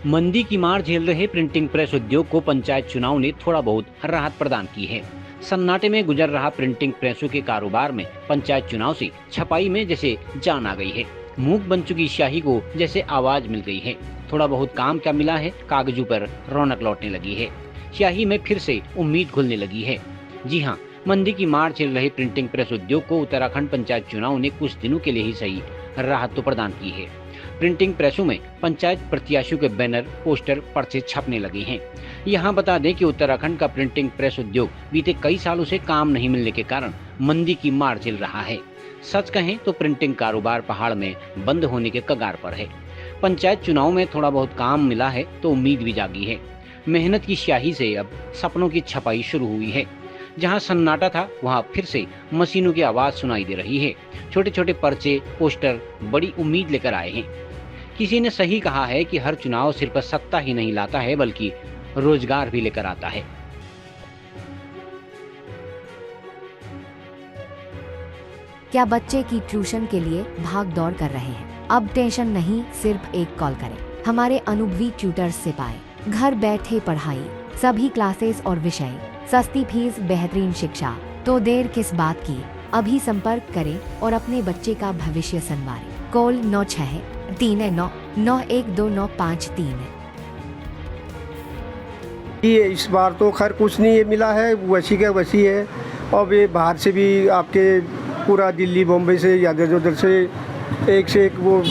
मंदी की मार झेल रहे प्रिंटिंग प्रेस उद्योग को पंचायत चुनाव ने थोड़ा बहुत राहत प्रदान की है। सन्नाटे में गुजर रहा प्रिंटिंग प्रेसों के कारोबार में पंचायत चुनाव से छपाई में जैसे जान आ गई है। मूक बन चुकी स्याही को जैसे आवाज मिल गई है। थोड़ा बहुत काम क्या मिला है, कागजों पर रौनक लौटने लगी है। स्याही में फिर से उम्मीद घुलने लगी है। जी हाँ, मंदी की मार झेल रहे प्रिंटिंग प्रेस उद्योग को उत्तराखंड पंचायत चुनाव ने कुछ दिनों के लिए ही सही राहत तो प्रदान की है। प्रिंटिंग प्रेसों में पंचायत प्रत्याशियों के बैनर, पोस्टर, पर्चे छपने लगे हैं। यहाँ बता दें कि उत्तराखंड का प्रिंटिंग प्रेस उद्योग बीते कई सालों से काम नहीं मिलने के कारण मंदी की मार झेल रहा है। सच कहें तो प्रिंटिंग कारोबार पहाड़ में बंद होने के कगार पर है। पंचायत चुनाव में थोड़ा बहुत काम मिला है तो उम्मीद भी जागी है। मेहनत की स्याही से अब सपनों की छपाई शुरू हुई है। जहां सन्नाटा था वहां फिर से मशीनों की आवाज सुनाई दे रही है। छोटे छोटे पर्चे, पोस्टर बड़ी उम्मीद लेकर आए हैं। किसी ने सही कहा है कि हर चुनाव सिर्फ सत्ता ही नहीं लाता है बल्कि रोजगार भी लेकर आता है। क्या बच्चे की ट्यूशन के लिए भाग दौड़ कर रहे हैं? अब टेंशन नहीं, सिर्फ एक कॉल करें। हमारे अनुभवी ट्यूटर्स से पाए घर बैठे पढ़ाई, सभी क्लासेस और विषय, सस्ती फीस, बेहतरीन शिक्षा। तो देर किस बात की, अभी संपर्क करें और अपने बच्चे का भविष्य संवारें। कॉल 9639912953 है। ये इस बार तो खैर कुछ नहीं मिला है, वैसी का वैसी है। और ये बाहर से भी आपके पूरा दिल्ली, बॉम्बे से या उधर से एक वो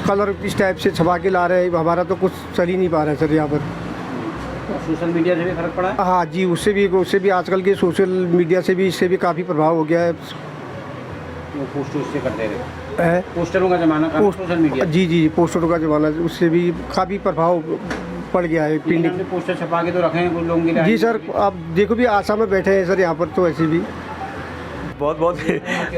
कलर इस टाइप से छपा के ला रहे हैं। हमारा तो कुछ चल ही नहीं पा रहा है सर यहाँ पर। सोशल मीडिया से भी फर्क पड़ा है? हाँ जी, उससे भी आजकल के सोशल मीडिया से भी इससे भी काफ़ी प्रभाव हो गया है। पोस्टर उससे करते रहे, पोस्टरों का जमाना, सोशल मीडिया। जी, पोस्टरों का जमाना, उससे भी काफ़ी प्रभाव पड़ गया है। प्रिंटिंग पोस्टर छपा के तो रखे हैं कुछ लोगों के लिए। जी सर, आप देखो भी आशा में बैठे हैं सर यहाँ पर, तो ऐसे भी बहुत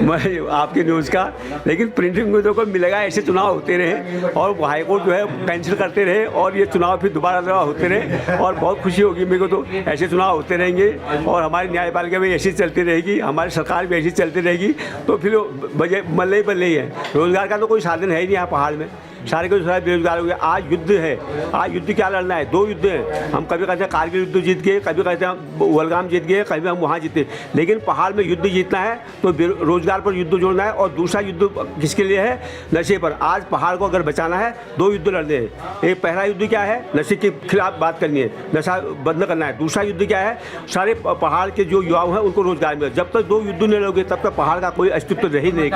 मैं आपकी न्यूज़ का, लेकिन प्रिंटिंग में तो मिलेगा। ऐसे चुनाव होते रहे और हाईकोर्ट जो है कैंसिल करते रहे और ये चुनाव फिर दोबारा होते रहे और बहुत खुशी होगी मेरे को। तो ऐसे चुनाव होते रहेंगे और हमारी न्यायपालिका भी ऐसी चलती रहेगी, हमारी सरकार भी ऐसी चलती रहेगी। तो फिर बल्ले ही बल्ले ही है। रोज़गार का तो कोई साधन है ही नहीं यहाँ पहाड़ में। सारे के सारे बेरोजगार हो गए। आज युद्ध है, आज युद्ध क्या लड़ना है? 2 युद्ध हैं। हम कभी कहते हैं कारगिल युद्ध जीत गए, कभी कहते हैं वलगाम जीत गए, कभी हम वहाँ जीते। लेकिन पहाड़ में युद्ध जीतना है तो रोजगार पर युद्ध जोड़ना है। और दूसरा युद्ध किसके लिए है? नशे पर। आज पहाड़ को अगर बचाना है 2 युद्ध लड़ने हैं। एक पहला युद्ध क्या है? नशे के खिलाफ बात करनी है, नशा बंद करना है। दूसरा युद्ध क्या है? सारे पहाड़ के जो युवा हैं उनको रोजगार मिले। जब तक 2 युद्ध नहीं लड़ोगे तब तक पहाड़ का कोई अस्तित्व रही नहीं।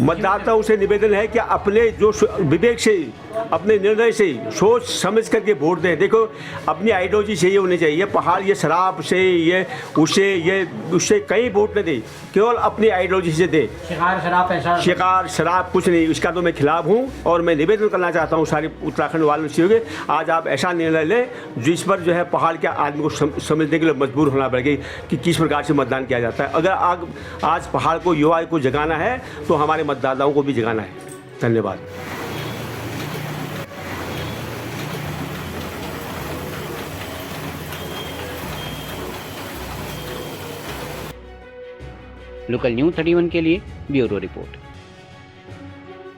मतदाताओं से निवेदन है कि अपने जो विवेक से, अपने निर्णय से सोच समझ करके वोट दें। देखो, अपनी आइडियोलॉजी से ये होनी चाहिए। पहाड़ ये शराब से, ये उससे कहीं वोट न दे, केवल अपनी आइडियोलॉजी से दे। शिकार शराब कुछ नहीं, इसका तो मैं खिलाफ हूँ। और मैं निवेदन करना चाहता हूँ सारे उत्तराखंड वालों से कि आज आप ऐसा निर्णय लें जिस पर जो है पहाड़ के आदमी को समझने के लिए मजबूर होना पड़ेगा कि किस प्रकार से मतदान किया जाता है। अगर आज पहाड़ को, युवा को जगाना है तो हमारे मतदाताओं को भी जगाना है। धन्यवाद। लोकल न्यूज़ 31 के लिए ब्यूरो रिपोर्ट।